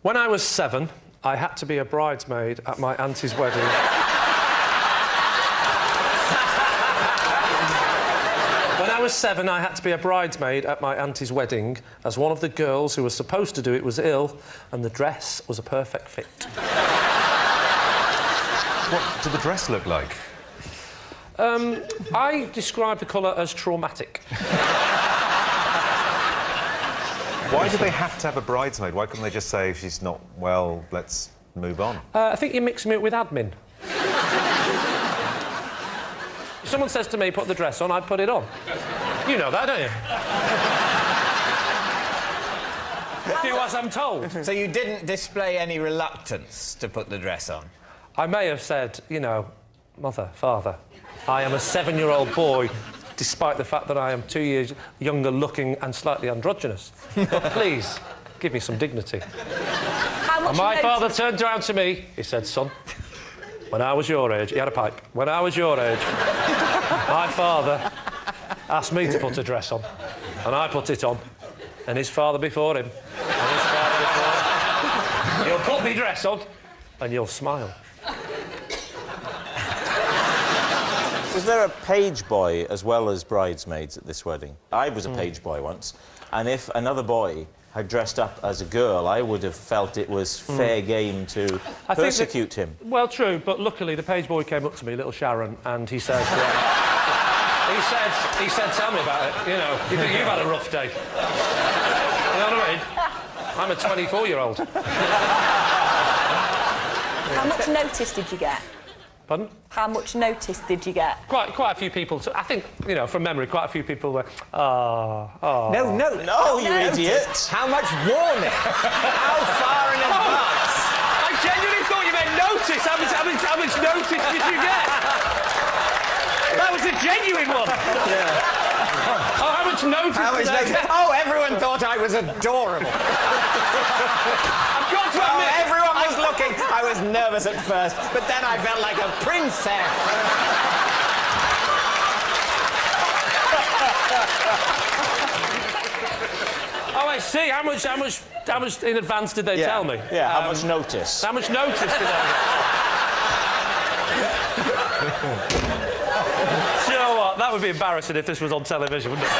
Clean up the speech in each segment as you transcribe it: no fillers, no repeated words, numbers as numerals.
When I was 7, I had to be a bridesmaid at my auntie's wedding. When I was 7, I had to be a bridesmaid at my auntie's wedding, as one of the girls who was supposed to do it was ill, and the dress was a perfect fit. What did the dress look like? I describe the colour as traumatic. Why do they have to have a bridesmaid? Why couldn't they just say, if she's not well, let's move on? I think you're mixing it with admin. If someone says to me, put the dress on, I put it on. You know that, don't you? Do as I'm told. So you didn't display any reluctance to put the dress on? I may have said, you know, mother, father, I am a 7-year-old boy, despite the fact that I am 2 years younger looking and slightly androgynous. But please, give me some dignity. And my father turned around to me, he said, son, when I was your age, he had a pipe, when I was your age, my father asked me to put a dress on, and I put it on, and his father before him, and his father before him. He'll put me dress on, and you'll smile. Was there a page boy as well as bridesmaids at this wedding? I was a page boy once, and if another boy had dressed up as a girl, I would have felt it was fair game to persecute him. Well, true, but luckily the page boy came up to me, little Sharon, and he said, he said, tell me about it. You know, you think you've had a rough day. You know what I mean? I'm a 24-year-old. How much notice did you get? Pardon? How much notice did you get? Quite a few people. I think, you know, from memory, quite a few people were, oh. No, you idiot! How much warning? How far in advance? I genuinely thought you meant notice. How much notice did you get? That was a genuine one. Yeah. Oh, how much notice did I get? Oh, everyone thought I was adorable. I've got to admit... everyone was looking. I was nervous at first, but then I felt like a princess. Oh, I see. How much in advance did they tell me? Yeah, how much notice? How much notice did I get? You know what? That would be embarrassing if this was on television, wouldn't it?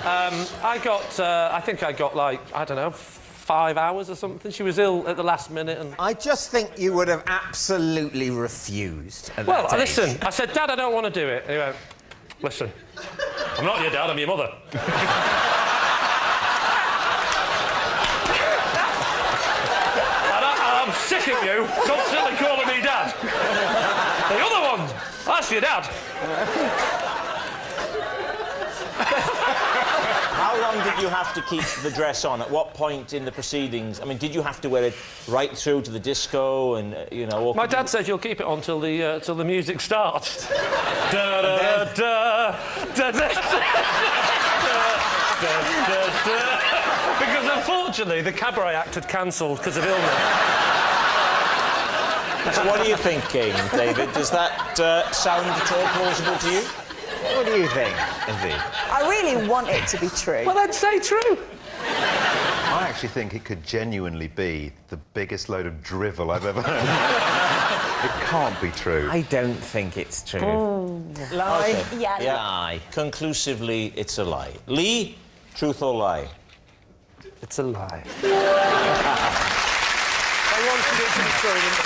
I think I got, like, I don't know, 5 hours or something. She was ill at the last minute and... I just think you would have absolutely refused at that age. Listen, I said, Dad, I don't want to do it. And he went, listen, I'm not your dad, I'm your mother. I'm sick of you constantly calling me Dad. The other one, that's your dad. How long did you have to keep the dress on? At what point in the proceedings? I mean, did you have to wear it right through to the disco and, you know... My dad said you'll keep it on till the music starts. Da, da, da, da, da, da, da. Because, unfortunately, the cabaret act had cancelled because of illness. So what are you thinking, David? Does that sound at all plausible to you? What do you think, Izzy? I really want it to be true. Well, then say true. I actually think it could genuinely be the biggest load of drivel I've ever heard. It can't be true. I don't think it's true. Lie? Okay. Yeah. Lie. Conclusively, it's a lie. Lee, truth or lie? It's a lie. I wanted it to be true, didn't I?